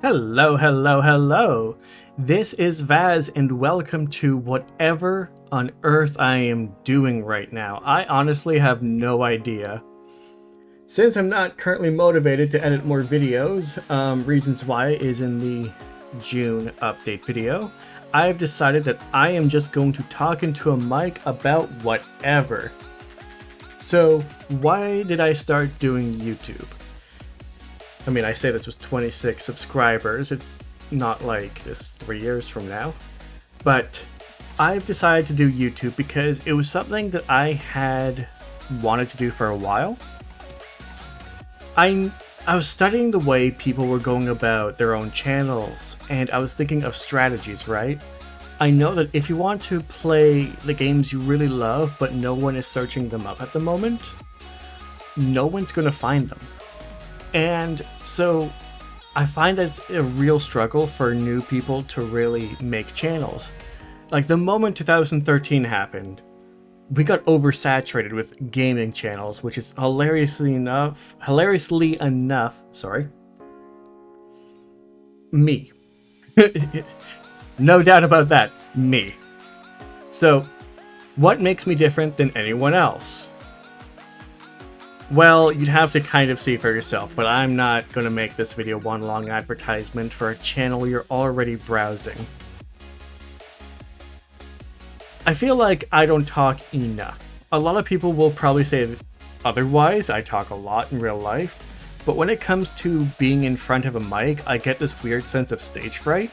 Hello, hello, hello. This is Vaz and welcome to whatever on earth I am doing right now. I honestly have no idea. Since I'm not currently motivated to edit more videos, reasons why is in the June update video, I've decided that I am just going to talk into a mic about whatever. So why did I start doing YouTube? I mean, I say this with 26 subscribers. It's not like this is 3 years from now. But I've decided to do YouTube because it was something that I had wanted to do for a while. I was studying the way people were going about their own channels, and I was thinking of strategies, right? I know that if you want to play the games you really love, but no one is searching them up at the moment, no one's going to find them. And so I find that it's a real struggle for new people to really make channels. Like the moment 2013 happened, we got oversaturated with gaming channels, which is hilariously enough, me. No doubt about that, me. So, what makes me different than anyone else? Well, you'd have to kind of see for yourself, but I'm not going to make this video one long advertisement for a channel you're already browsing. I feel like I don't talk enough. A lot of people will probably say otherwise. I talk a lot in real life, but when it comes to being in front of a mic, I get this weird sense of stage fright.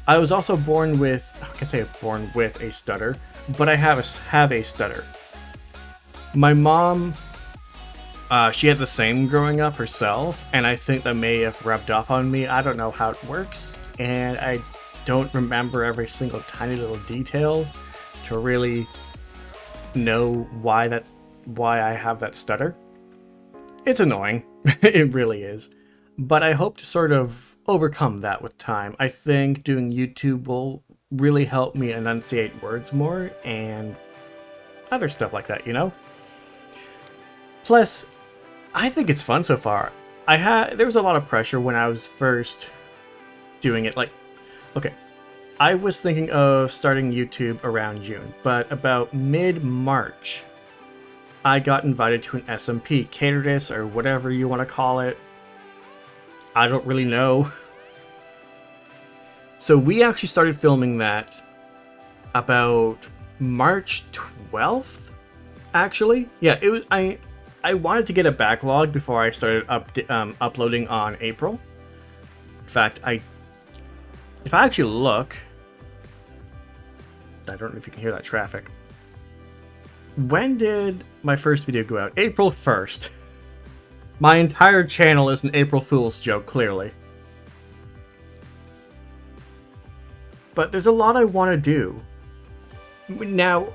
I was also born with a stutter, but I have a stutter. My mom, she had the same growing up herself, and I think that may have rubbed off on me. I don't know how it works, and I don't remember every single tiny little detail to really know why I have that stutter. It's annoying. It really is. But I hope to sort of overcome that with time. I think doing YouTube will really help me enunciate words more and other stuff like that, you know? Plus, I think it's fun so far. There was a lot of pressure when I was first doing it. Like, okay, I was thinking of starting YouTube around June, but about mid-March, I got invited to an SMP, Caterus, or whatever you want to call it. I don't really know. So we actually started filming that about March 12th, actually. Yeah, it was. I wanted to get a backlog before I started uploading on April. In fact, if I actually look, I don't know if you can hear that traffic. When did my first video go out? April 1st. My entire channel is an April Fool's joke, clearly. But there's a lot I want to do. Now,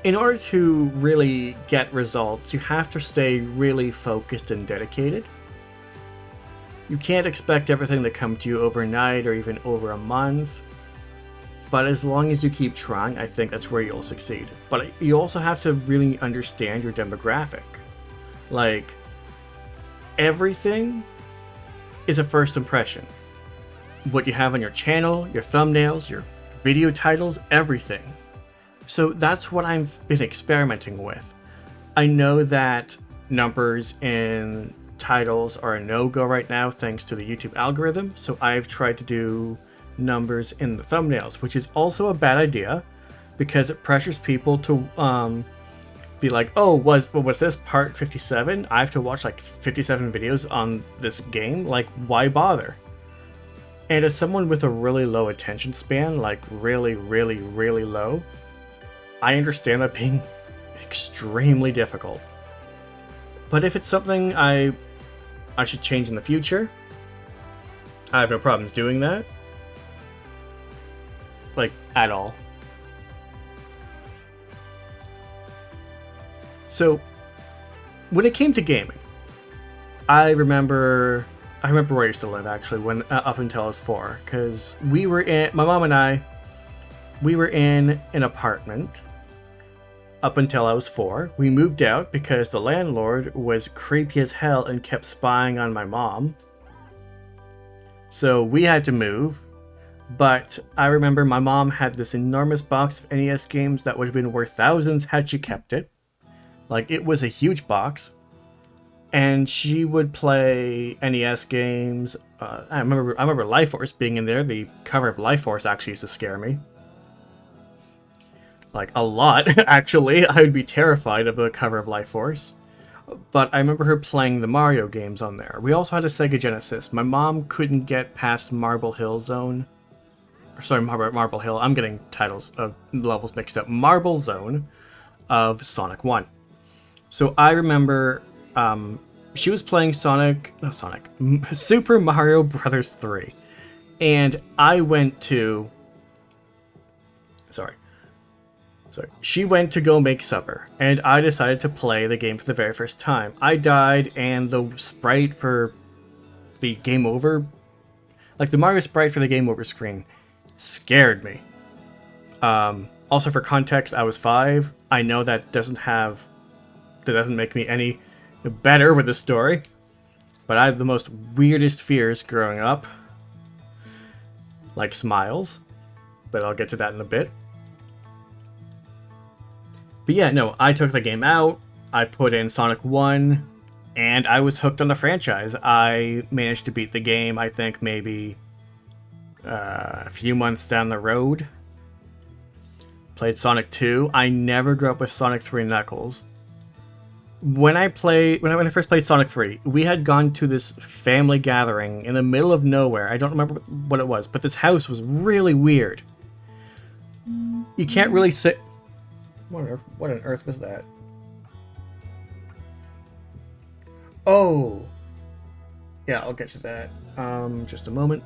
in order to really get results, you have to stay really focused and dedicated. You can't expect everything to come to you overnight or even over a month. But as long as you keep trying, I think that's where you'll succeed. But you also have to really understand your demographic. Like, everything is a first impression. What you have on your channel, your thumbnails, your video titles, everything. So that's what I've been experimenting with. I know that numbers in titles are a no-go right now thanks to the YouTube algorithm, so I've tried to do numbers in the thumbnails, which is also a bad idea because it pressures people to be like, oh, was this part 57? I have to watch like 57 videos on this game? Like, why bother? And as someone with a really low attention span, like really, really, really low, I understand that being extremely difficult. But if it's something I should change in the future, I have no problems doing that. Like, at all. So, when it came to gaming, I remember where I used to live, actually, when up until I was 4, because my mom and I, we were in an apartment up until I was 4. We moved out because the landlord was creepy as hell and kept spying on my mom. So we had to move. But I remember my mom had this enormous box of NES games that would have been worth thousands had she kept it. Like, it was a huge box. And she would play NES games. I remember Life Force being in there. The cover of Life Force actually used to scare me. Like, a lot, actually. I would be terrified of the cover of Life Force. But I remember her playing the Mario games on there. We also had a Sega Genesis. My mom couldn't get past Marble Hill Zone. Sorry, Marble Hill. I'm getting titles of levels mixed up. Marble Zone of Sonic 1. So I remember she was playing Super Mario Brothers 3. And I went to... Sorry. She went to go make supper, and I decided to play the game for the very first time. I died, and the sprite for the game over... Like, the Mario sprite for the game over screen scared me. Also, for context, I was 5. I know that doesn't make me any better with the story, but I had the most weirdest fears growing up. Like smiles, but I'll get to that in a bit. But yeah, no, I took the game out, I put in Sonic 1, and I was hooked on the franchise. I managed to beat the game, I think maybe a few months down the road. Played Sonic 2. I never grew up with Sonic 3 and Knuckles. When I first played Sonic 3, we had gone to this family gathering in the middle of nowhere. I don't remember what it was, but this house was really weird. You can't really sit... What on earth was that? Oh! Yeah, I'll get to that. Just a moment.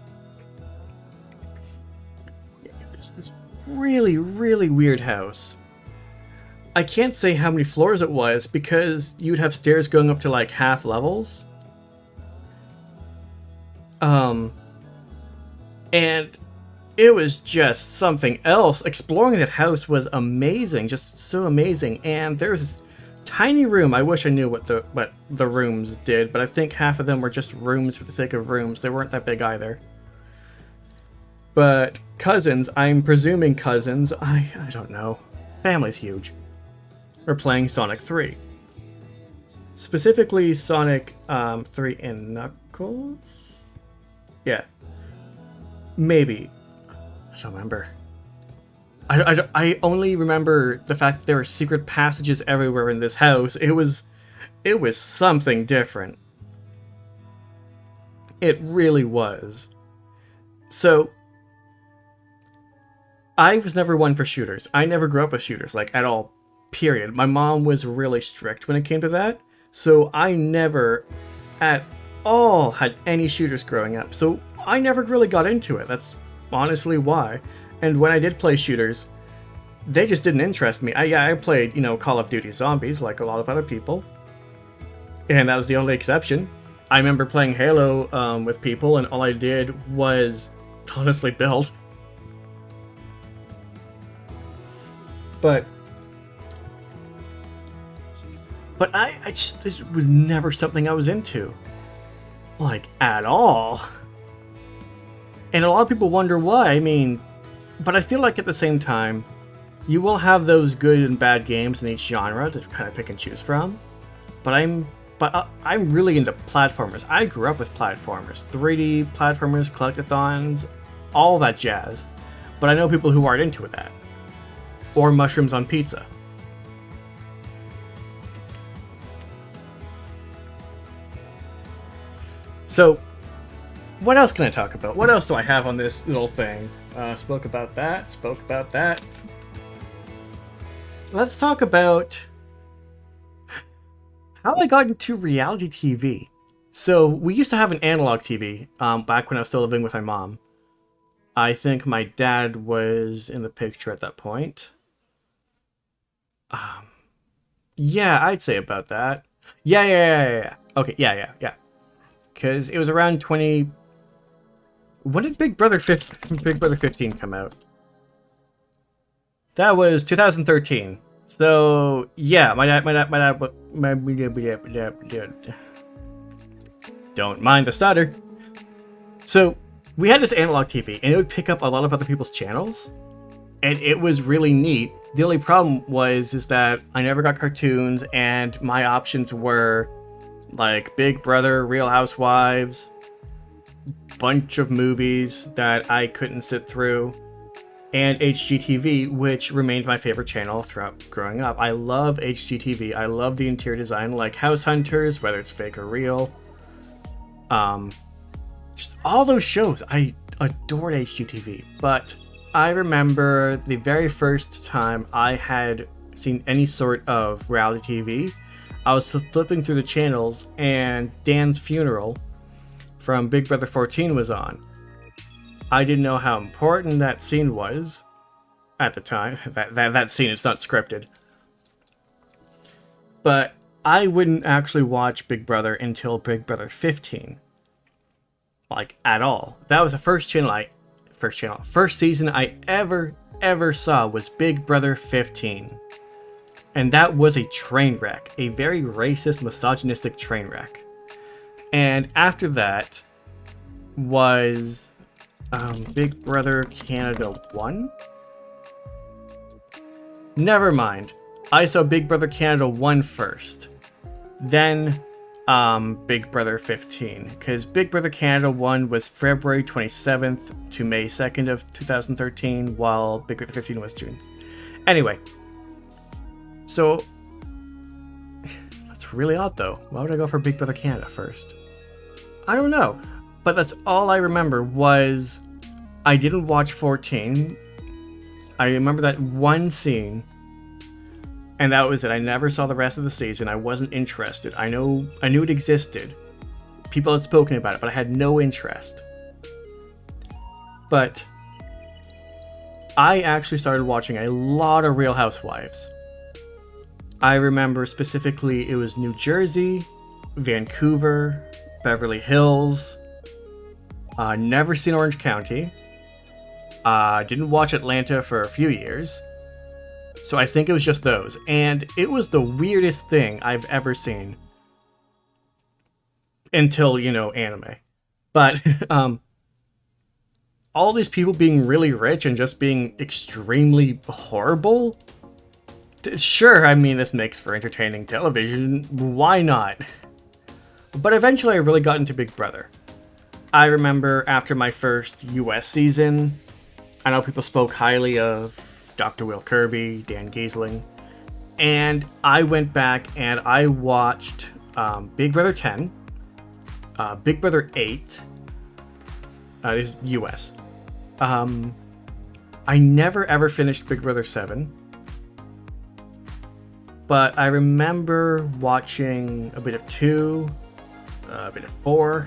Yeah, there's this really, really weird house. I can't say how many floors it was because you'd have stairs going up to like half levels. And it was just something else. Exploring that house was amazing, just so amazing. And there was this tiny room. I wish I knew what the rooms did, but I think half of them were just rooms for the sake of rooms. They weren't that big either. But cousins, I'm presuming cousins, I don't know. Family's huge. We're playing Sonic 3. Specifically Sonic 3 and Knuckles? Yeah. Maybe. I don't remember. I only remember the fact that there were secret passages everywhere in this house. It was something different. It really was. So, I was never one for shooters. I never grew up with shooters, like, at all, period. My mom was really strict when it came to that, so I never at all had any shooters growing up. So, I never really got into it. That's honestly why. And when I did play shooters, they just didn't interest me. I played, Call of Duty Zombies like a lot of other people. And that was the only exception. I remember playing Halo with people, and all I did was honestly build. But I just, this was never something I was into. Like, at all. And a lot of people wonder why. I mean, but I feel like at the same time, you will have those good and bad games in each genre to kind of pick and choose from. But I'm really into platformers. I grew up with platformers, 3D platformers, collectathons, all that jazz. But I know people who aren't into that, or mushrooms on pizza. So, what else can I talk about? What else do I have on this little thing? Spoke about that. Let's talk about how I got into reality TV. So, we used to have an analog TV back when I was still living with my mom. I think my dad was in the picture at that point. Yeah, I'd say about that. Yeah. Okay, yeah. Because it was around 20... When did Big Brother 15 come out? That was 2013. So, yeah, my dad, don't mind the stutter. So, we had this analog TV, and it would pick up a lot of other people's channels, and it was really neat. The only problem is that I never got cartoons, and my options were like Big Brother, Real Housewives, bunch of movies that I couldn't sit through, and HGTV, which remained my favorite channel throughout growing up. I love HGTV. I love the interior design, like House Hunters, whether it's fake or real. Just all those shows. I adored HGTV. But I remember the very first time I had seen any sort of reality TV, I was flipping through the channels and Dan's funeral from Big Brother 14 was on. I didn't know how important that scene was at the time. That scene, it's not scripted. But I wouldn't actually watch Big Brother until Big Brother 15. Like, at all. That was the first season I ever saw was Big Brother 15. And that was a train wreck. A very racist, misogynistic train wreck. And after that was Big Brother Canada 1? Never mind. I saw Big Brother Canada 1 first. Then Big Brother 15. Because Big Brother Canada 1 was February 27th to May 2nd of 2013, while Big Brother 15 was June. Anyway. So, that's really odd though. Why would I go for Big Brother Canada first? I don't know. But that's all I remember was I didn't watch 14. I remember that one scene, and that was it. I never saw the rest of the season. I wasn't interested. I knew it existed. People had spoken about it, but I had no interest. But I actually started watching a lot of Real Housewives. I remember specifically it was New Jersey, Vancouver, Beverly Hills. Never seen Orange County. Didn't watch Atlanta for a few years. So I think it was just those. And it was the weirdest thing I've ever seen. Until, anime. But, all these people being really rich and just being extremely horrible? Sure, I mean, this makes for entertaining television. Why not? But eventually I really got into Big Brother. I remember after my first US season, I know people spoke highly of Dr. Will Kirby, Dan Giesling, and I went back and I watched Big Brother 10, Big Brother 8, this is US. I never ever finished Big Brother 7, but I remember watching a bit of 2, a bit of 4,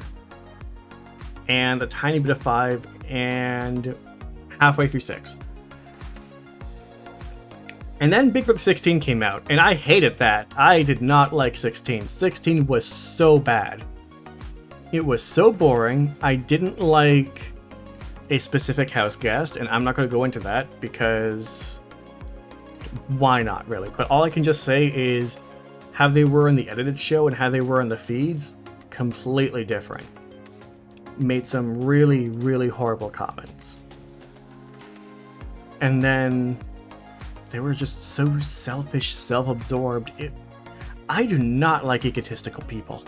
and a tiny bit of 5, and halfway through 6. And then Big Brother 16 came out, and I hated that. I did not like 16. 16 was so bad. It was so boring. I didn't like a specific house guest, and I'm not going to go into that because why not, really? But all I can just say is how they were in the edited show and how they were in the feeds, completely different. Made some really, really horrible comments. And then they were just so selfish, self-absorbed. I do not like egotistical people.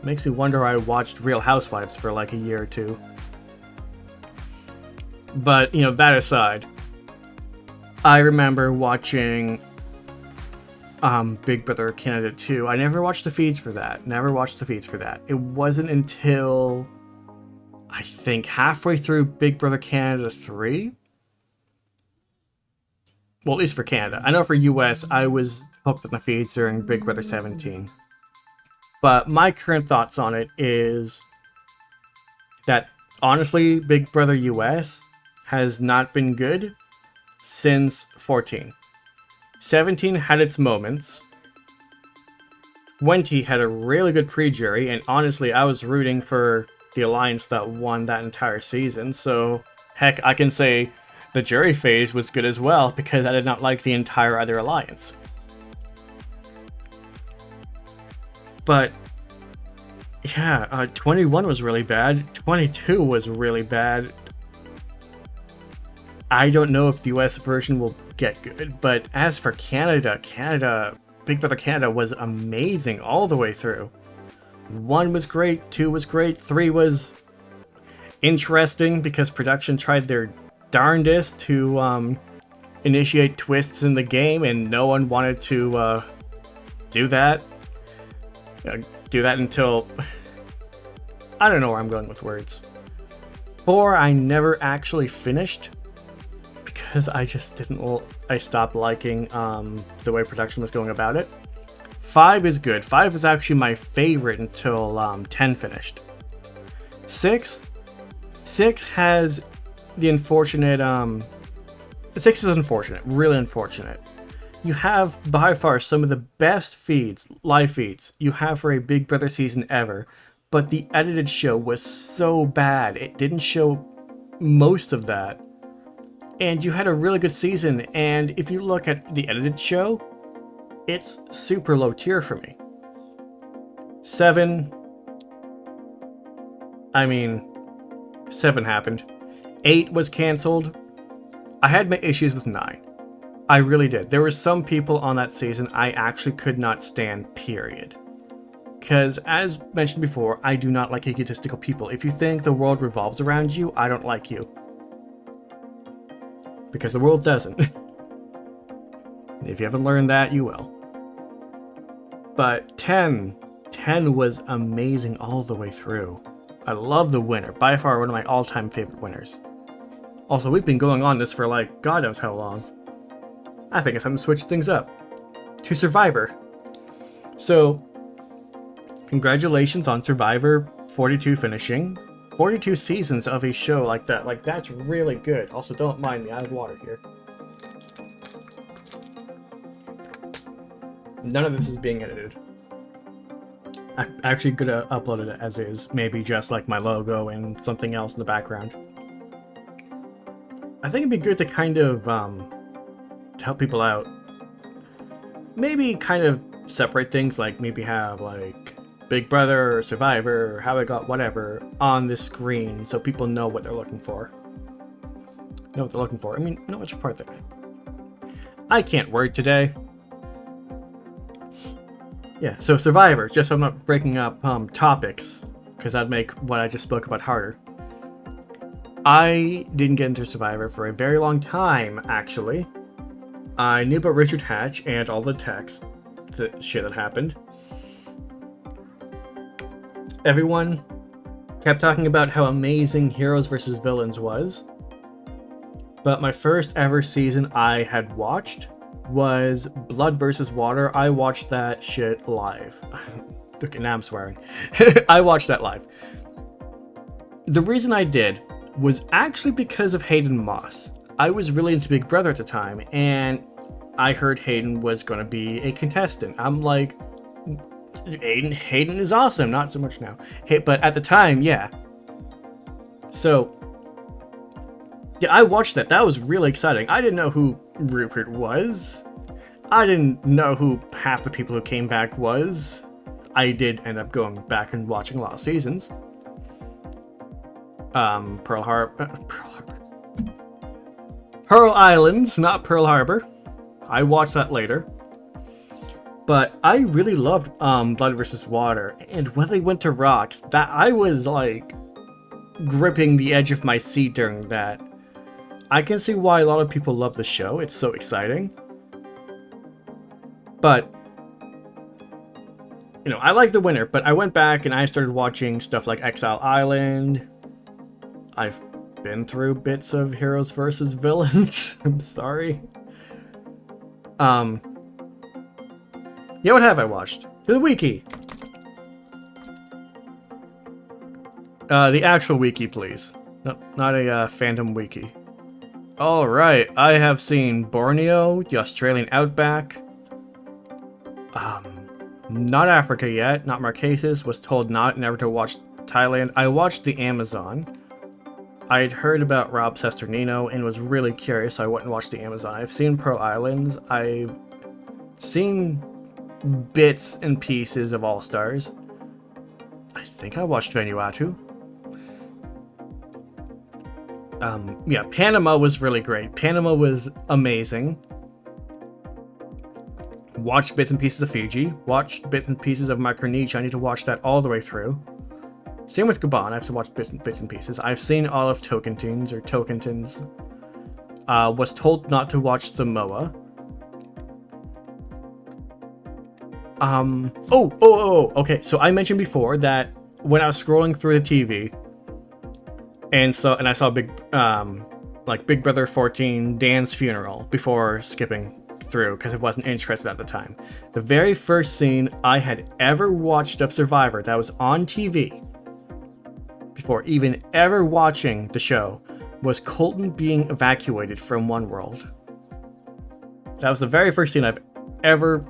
Makes me wonder why I watched Real Housewives for like a year or two. But, that aside, I remember watching Big Brother Canada 2. I never watched the feeds for that. It wasn't until, I think, halfway through Big Brother Canada 3. Well, at least for Canada. I know for US, I was hooked on the feeds during Big Brother 17. But my current thoughts on it is that, honestly, Big Brother US has not been good since 14. 17 had its moments. 20 had a really good pre-jury, and honestly, I was rooting for the alliance that won that entire season, so heck, I can say the jury phase was good as well, because I did not like the entire other alliance. But Yeah, 21 was really bad. 22 was really bad. I don't know if the US version will get good, but as for Canada, Big Brother Canada was amazing all the way through. 1 was great, 2 was great, 3 was interesting because production tried their darndest to initiate twists in the game, and no one wanted to do that. Do that until... I don't know where I'm going with words. 4, I never actually finished because I just didn't... I stopped liking the way production was going about it. 5 is good. 5 is actually my favorite until 10 finished. 6 has the unfortunate... 6 is unfortunate. Really unfortunate. You have, by far, some of the best feeds, live feeds, you have for a Big Brother season ever, but the edited show was so bad. It didn't show most of that. And you had a really good season, and if you look at the edited show, it's super low tier for me. 7, I mean, 7 happened. 8 was cancelled. I had my issues with 9. I really did. There were some people on that season I actually could not stand, period. Because, as mentioned before, I do not like egotistical people. If you think the world revolves around you, I don't like you. Because the world doesn't. If you haven't learned that, you will. But 10 was amazing all the way through. I love the winner. By far one of my all-time favorite winners. Also, we've been going on this for like, God knows how long. I think it's time to switch things up. To Survivor. So, congratulations on Survivor 42 finishing. 42 seasons of a show like that. Like, that's really good. Also, don't mind me, I have water here. None of this is being edited. I'm actually gonna upload it as is. Maybe just like my logo and something else in the background. I think it'd be good to kind of, to help people out. Maybe kind of separate things, like maybe have like Big Brother or Survivor or How I Got Whatever on the screen so people know what they're looking for. Know what they're looking for. I mean, know which part they're in. I can't word today. Yeah, so Survivor, just so I'm not breaking up topics, because that'd make what I just spoke about harder. I didn't get into Survivor for a very long time, actually. I knew about Richard Hatch and all the text, the shit that happened. Everyone kept talking about how amazing Heroes vs. Villains was. But my first ever season I had watched was Blood vs. Water. I watched that shit live. Okay, now I'm swearing. I watched that live. The reason I did was actually because of Hayden Moss. I was really into Big Brother at the time, and I heard Hayden was going to be a contestant. I'm like, Hayden is awesome. Not so much now. Hey, but at the time, yeah. So, yeah, I watched that. That was really exciting. I didn't know who Rupert was. I didn't know who half the people who came back was. I did end up going back and watching a lot of seasons. Pearl Islands, not Pearl Harbor. I watched that later. But I really loved Blood vs. Water, and when they went to rocks, that I was like gripping the edge of my seat during that. I can see why a lot of people love the show. It's so exciting. But you know, I like the winner, but I went back and I started watching stuff like Exile Island. I've been through bits of Heroes vs. Villains. I'm sorry. Yeah, what have I watched? To the wiki. The actual wiki, please. No, not a fandom wiki. Alright, I have seen Borneo, the Australian outback. Not Africa yet, not Marquesas, was told never to watch Thailand. I watched the Amazon. I had heard about Rob Sesternino and was really curious, so I went and watched the Amazon. I've seen Pearl Islands. I've seen bits and pieces of All Stars. I think I watched Vanuatu. Yeah, Panama was really great. Panama was amazing. Watched bits and pieces of Fiji. Watched bits and pieces of Micronesia. I need to watch that all the way through. Same with Gabon. I have to watch bits and pieces. I've seen all of Tocantins or Tocantins. Was told not to watch Samoa. Okay. So I mentioned before that when I was scrolling through the TV, and I saw Big Brother 14 Dan's funeral before skipping through because I wasn't interested at the time. The very first scene I had ever watched of Survivor that was on TV before even ever watching the show was Colton being evacuated from One World. That was the very first scene I've ever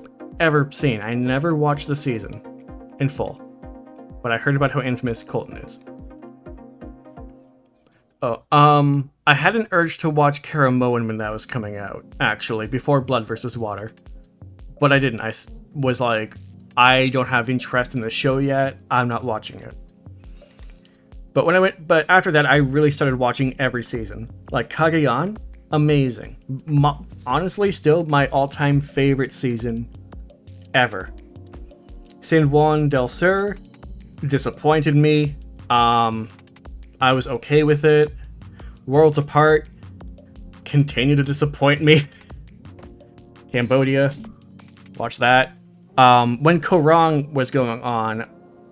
seen. I never watched the season in full, but I heard about how infamous Colton is. I had an urge to watch Karamoan when that was coming out, actually, before Blood vs. Water. But I didn't. I was like, I don't have interest in the show yet. I'm not watching it. But after that, I really started watching every season. Like Cagayan, amazing. Honestly, still my all-time favorite season ever. San Juan del Sur disappointed me. I was okay with it. Worlds Apart continue to disappoint me. Cambodia, watch that. When Korong was going on,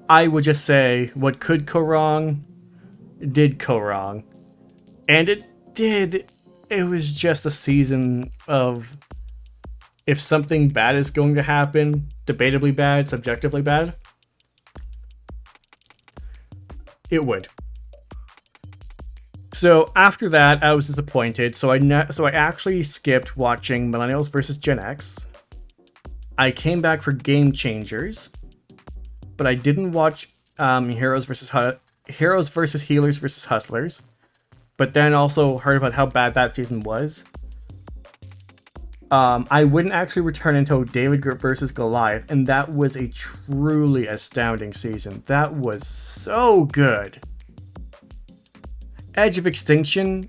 I would just say, what could go wrong, did go wrong. And it did. It was just a season of, if something bad is going to happen, debatably bad, subjectively bad, it would. So after that, I was disappointed. So I actually skipped watching Millennials vs. Gen X. I came back for Game Changers, but I didn't watch Heroes versus Healers versus Hustlers. But then also heard about how bad that season was. I wouldn't actually return until David versus Goliath, and that was a truly astounding season. That was so good. Edge of Extinction,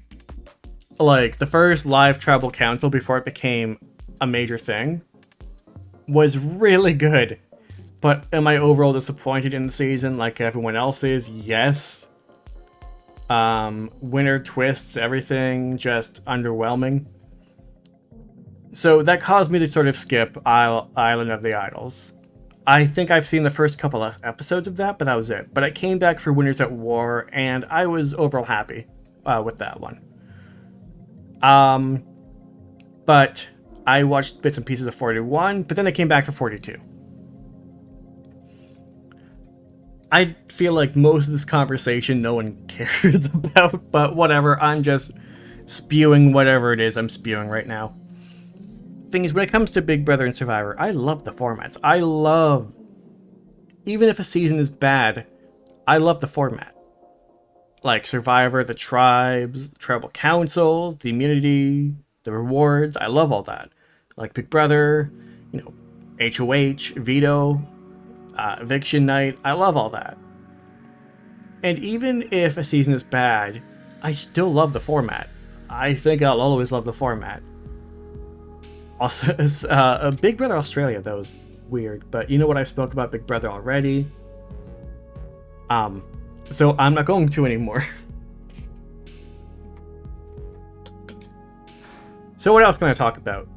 like the first live tribal council before it became a major thing, was really good. But am I overall disappointed in the season like everyone else is? Yes. Winner twists, everything just underwhelming. So that caused me to sort of skip Island of the Idols. I think I've seen the first couple of episodes of that, but that was it. But I came back for Winners at War, and I was overall happy with that one. But I watched bits and pieces of 41, but then I came back for 42. I feel like most of this conversation no one cares about, but whatever. I'm just spewing whatever it is I'm spewing right now. Thing is, when it comes to Big Brother and Survivor, I love the formats. Even if a season is bad, I love the format. Like Survivor, the tribes, the tribal councils, the immunity, the rewards. I love all that. Like Big Brother, HOH, veto, eviction night. I love all that. And even if a season is bad, I still love the format. I think I'll always love the format. Also, Big Brother Australia, that was weird, but you know what, I spoke about Big Brother already. So I'm not going to anymore. So what else can I talk about?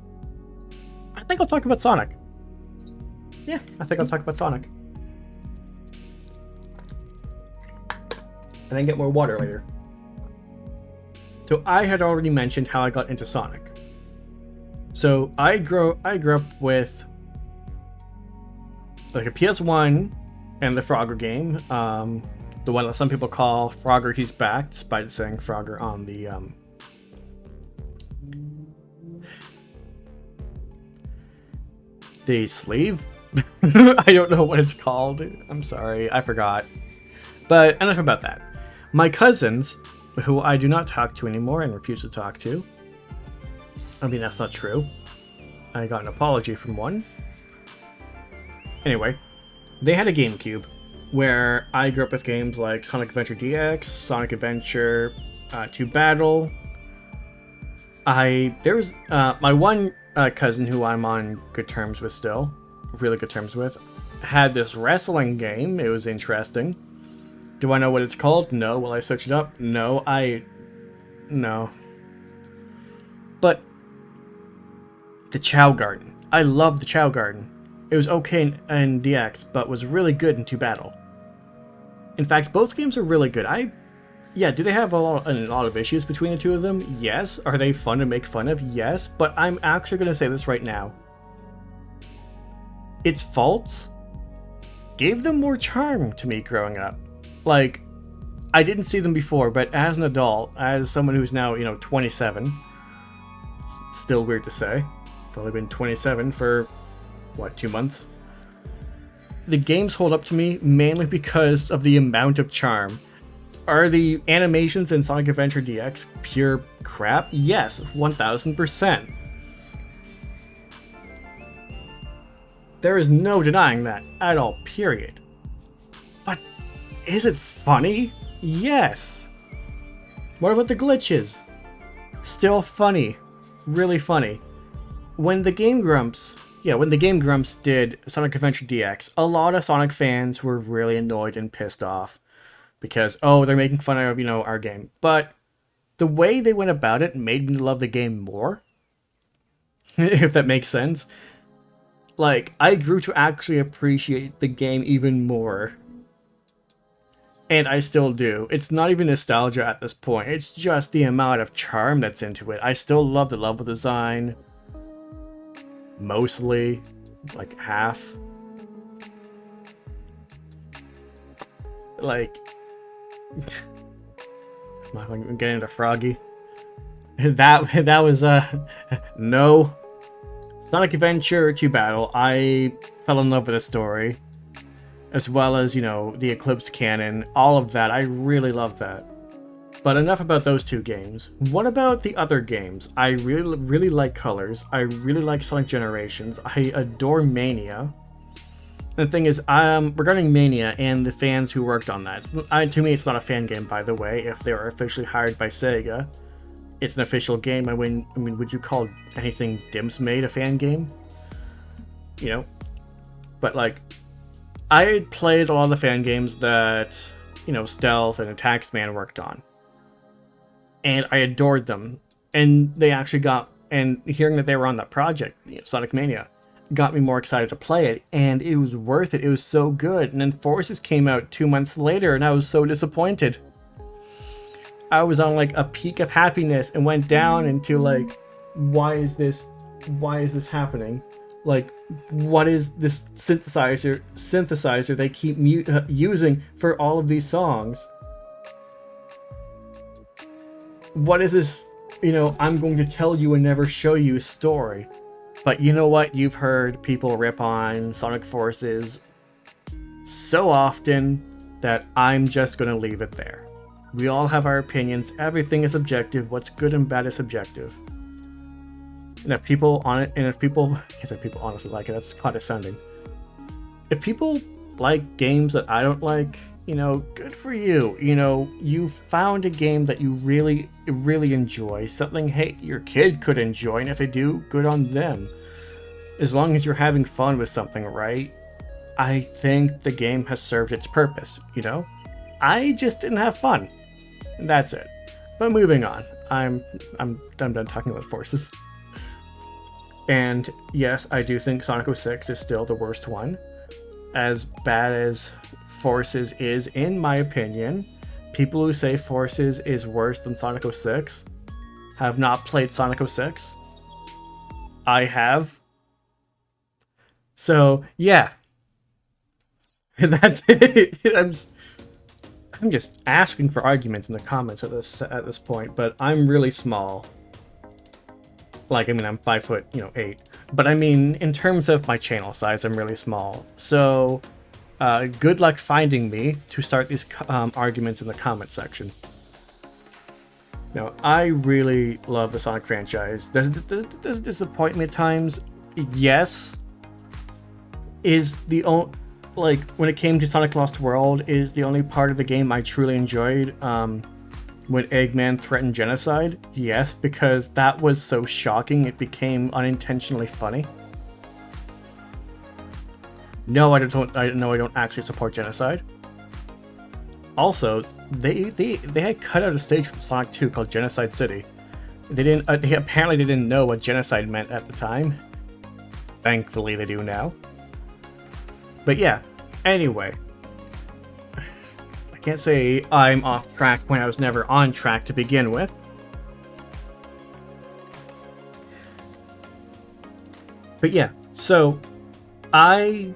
I think I'll talk about Sonic. Yeah, I think I'll talk about Sonic. And then get more water later. So I had already mentioned how I got into Sonic. So I grew up with like a PS1 and the Frogger game, the one that some people call Frogger He's Back, despite saying Frogger on the sleeve. I don't know what it's called. I'm sorry, I forgot. But enough about that. My cousins, who I do not talk to anymore and refuse to talk to. I mean, that's not true. I got an apology from one. Anyway, they had a GameCube. where I grew up with games like Sonic Adventure DX, Sonic Adventure 2 Battle. There was my one cousin who I'm on good terms with still, really good terms with, had this wrestling game. It was interesting. Do I know what it's called? No. Will I search it up? No. No. But the Chow Garden. I loved the Chow Garden. It was okay in DX, but was really good in 2 Battle. In fact, both games are really good. Yeah, do they have a lot of issues between the two of them? Yes. Are they fun to make fun of? Yes. But I'm actually going to say this right now. Its faults gave them more charm to me growing up. Like, I didn't see them before, but as an adult, as someone who's now, 27, it's still weird to say. I've only been 27 for, 2 months? The games hold up to me mainly because of the amount of charm. Are the animations in Sonic Adventure DX pure crap? Yes, 1000%. There is no denying that at all, period. But is it funny? Yes. What about the glitches? Still funny. Really funny. When the Game Grumps did Sonic Adventure DX, a lot of Sonic fans were really annoyed and pissed off. Because, they're making fun of, our game. But the way they went about it made me love the game more. If that makes sense. Like, I grew to actually appreciate the game even more. And I still do. It's not even nostalgia at this point. It's just the amount of charm that's into it. I still love the level design. Mostly. Like, half. Like... I'm getting into Froggy. That was no. Sonic Adventure 2 Battle. I fell in love with the story, as well as the Eclipse canon. All of that. I really love that. But enough about those 2 games. What about the other games? I really like Colors. I really like Sonic Generations. I adore Mania. The thing is, regarding Mania and the fans who worked on that, to me it's not a fan game, by the way. If they were officially hired by Sega, it's an official game. I mean, would you call anything Dimps made a fan game? But like, I had played a lot of the fan games that, Stealth and Attacksman worked on. And I adored them. And they actually and hearing that they were on that project, Sonic Mania, got me more excited to play it, and it was worth it. It was so good. And then Forces came out 2 months later, and I was so disappointed. I was on like a peak of happiness and went down into like, why is this happening? Like, what is this synthesizer they keep using for all of these songs? What is this, I'm going to tell you and never show you story? But you know what? You've heard people rip on Sonic Forces so often that I'm just going to leave it there. We all have our opinions. Everything is subjective. What's good and bad is subjective. And if people honestly like it, that's condescending. If people like games that I don't like, good for you. You found a game that you really enjoy. Something, hey, your kid could enjoy, and if they do, good on them. As long as you're having fun with something, right? I think the game has served its purpose, I just didn't have fun. And that's it. But moving on. I'm done talking about Forces. And yes, I do think Sonic 06 is still the worst one. As bad as Forces is, in my opinion, people who say Forces is worse than Sonic 06 have not played Sonic 06. I have. So, yeah. That's it. I'm just asking for arguments in the comments at this point, but I'm really small. Like, I'm 5'8". But in terms of my channel size, I'm really small. So, good luck finding me to start these arguments in the comment section. Now, I really love the Sonic franchise. Does it disappoint me at times? Yes. like, when it came to Sonic Lost World, is the only part of the game I truly enjoyed. When Eggman threatened genocide, yes, because that was so shocking it became unintentionally funny. No, I don't actually support genocide. Also, they had cut out a stage from Sonic 2 called Genocide City. They apparently didn't know what genocide meant at the time. Thankfully, they do now. But yeah, anyway. I can't say I'm off track when I was never on track to begin with. But yeah, so I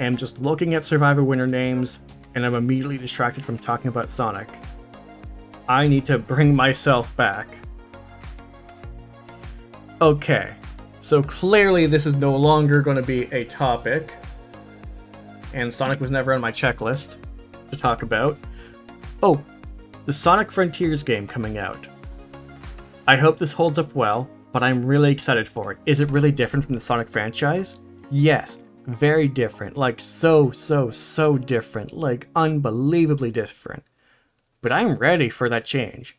am just looking at Survivor winner names, and I'm immediately distracted from talking about Sonic. I need to bring myself back. Okay, so clearly this is no longer going to be a topic, and Sonic was never on my checklist to talk about. Oh, the Sonic Frontiers game coming out. I hope this holds up well, but I'm really excited for it. Is it really different from the Sonic franchise? Yes, very different. Like so different. Like unbelievably different. But I'm ready for that change.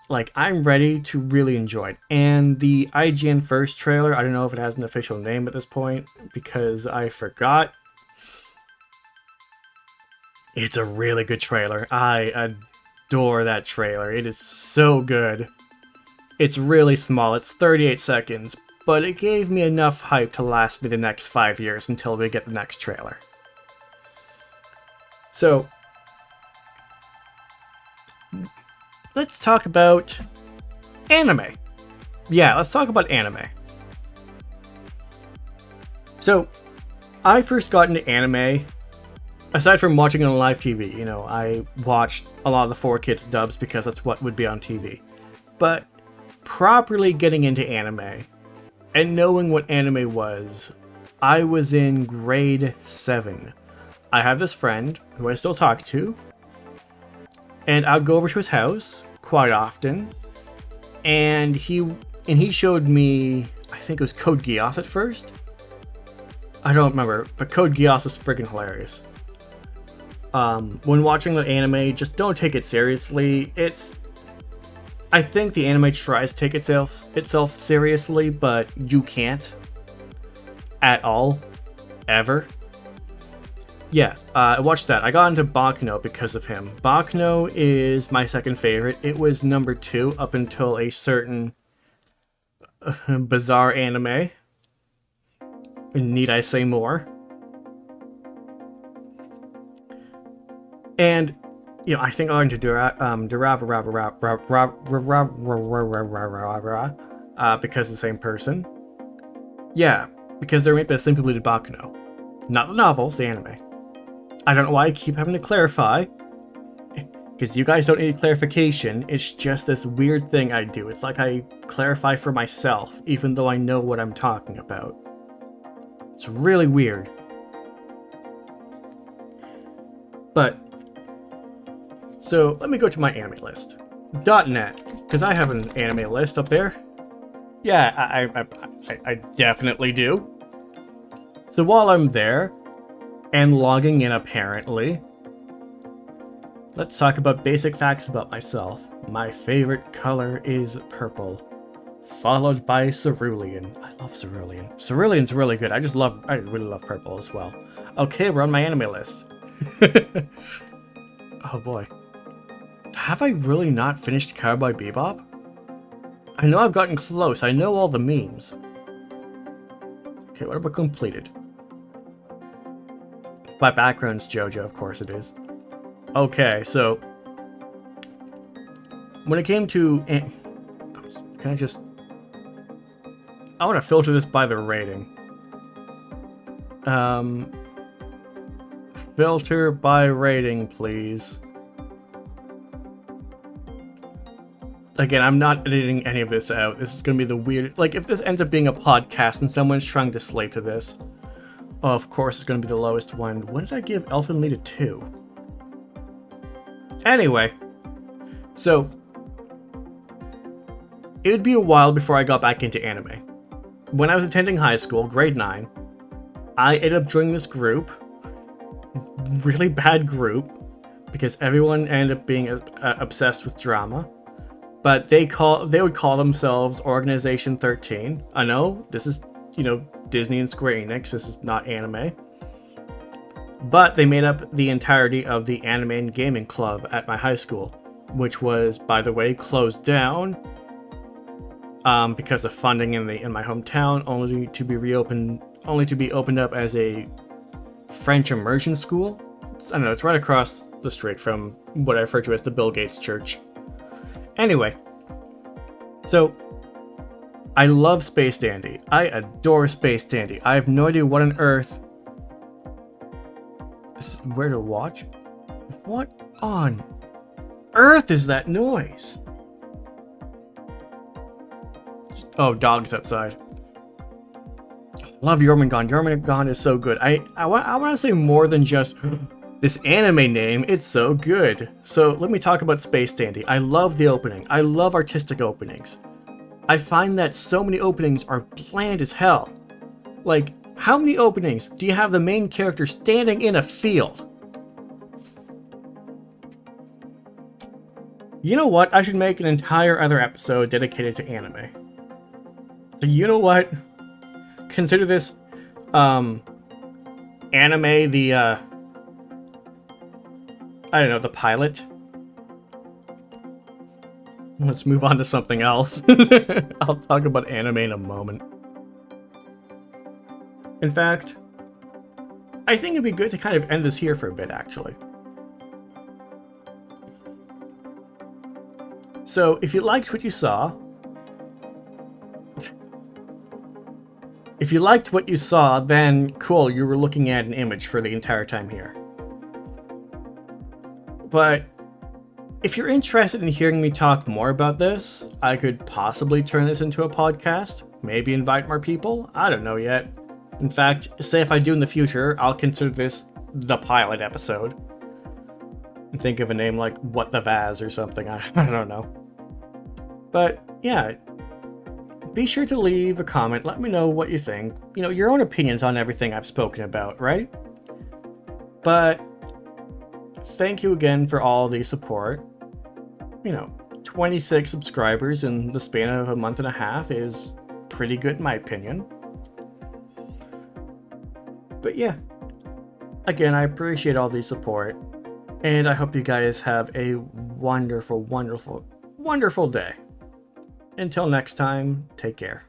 Like, I'm ready to really enjoy it. And the IGN first trailer, I don't know if it has an official name at this point, because I forgot. It's a really good trailer. I adore that trailer. It is so good. It's really small. It's 38 seconds, but it gave me enough hype to last me the next 5 years until we get the next trailer. So, let's talk about anime. Yeah, let's talk about anime. So, I first got into anime, aside from watching it on live TV. You know, I watched a lot of the 4Kids dubs because that's what would be on TV. But properly getting into anime and knowing what anime was, I was in grade 7. I have this friend who I still talk to, and I'd go over to his house quite often, and he showed me, I think it was Code Geass at first. I don't remember, but Code Geass was freaking hilarious. When watching the anime, just don't take it seriously. I think the anime tries to take itself seriously, but you can't. At all. Ever. Yeah, I watched that. I got into Bakuno because of him. Bakuno is my second favorite. It was number 2 up until a certain bizarre anime. Need I say more? And, you know, I think I got into because of the same person. Yeah, because they're made by the same people who did Bakuno. Not the novels, the anime. I don't know why I keep having to clarify, because you guys don't need clarification. It's just this weird thing I do. It's like I clarify for myself, even though I know what I'm talking about. It's really weird. But, so let me go to my anime list. .net, because I have an anime list up there. Yeah, I definitely do. So while I'm there, and logging in apparently, let's talk about basic facts about myself. My favorite color is purple, followed by cerulean. I love cerulean. Cerulean's really good. I really love purple as well. Okay, we're on my anime list. Oh boy. Have I really not finished Cowboy Bebop? I know I've gotten close. I know all the memes. Okay, what about completed? My background's JoJo, of course it is. Okay, so when it came to... Can I just... I want to filter this by the rating. Filter by rating, please. Again, I'm not editing any of this out. This is going to be the weird... Like, if this ends up being a podcast and someone's trying to slate to this, of course it's going to be the lowest one. When did I give Elfen Lied a 2? Anyway, so it would be a while before I got back into anime. When I was attending high school, grade 9, I ended up joining this group, really bad group, because everyone ended up being obsessed with drama. But they would call themselves Organization 13. I know this is, Disney and Square Enix. This is not anime. But they made up the entirety of the anime and gaming club at my high school, which was, by the way, closed down because of funding in my hometown, only to be opened up as a French immersion school. I don't know, it's right across the street from what I refer to as the Bill Gates Church. Anyway, so I love Space Dandy. I adore Space Dandy. I have no idea what on earth. Where to watch? What on earth is that noise? Oh, dogs outside. Love Jormungand. Jormungand is so good. I want to say more than just this anime name. It's so good. So let me talk about Space Dandy. I love the opening. I love artistic openings. I find that so many openings are bland as hell. Like, how many openings do you have the main character standing in a field? You know what? I should make an entire other episode dedicated to anime. So you know what? Consider this anime the I don't know, the pilot. Let's move on to something else. I'll talk about anime in a moment. In fact, I think it'd be good to kind of end this here for a bit, actually. So, if you liked what you saw, then cool, you were looking at an image for the entire time here. But if you're interested in hearing me talk more about this, I could possibly turn this into a podcast, maybe invite more people, I don't know yet. In fact, say if I do in the future, I'll consider this the pilot episode. And think of a name like What the Vaz or something, I don't know. But yeah, be sure to leave a comment, let me know what you think. Your own opinions on everything I've spoken about, right? But thank you again for all the support. 26 subscribers in the span of a month and a half is pretty good in my opinion. But yeah, again, I appreciate all the support, and I hope you guys have a wonderful, wonderful, wonderful day. Until next time, take care.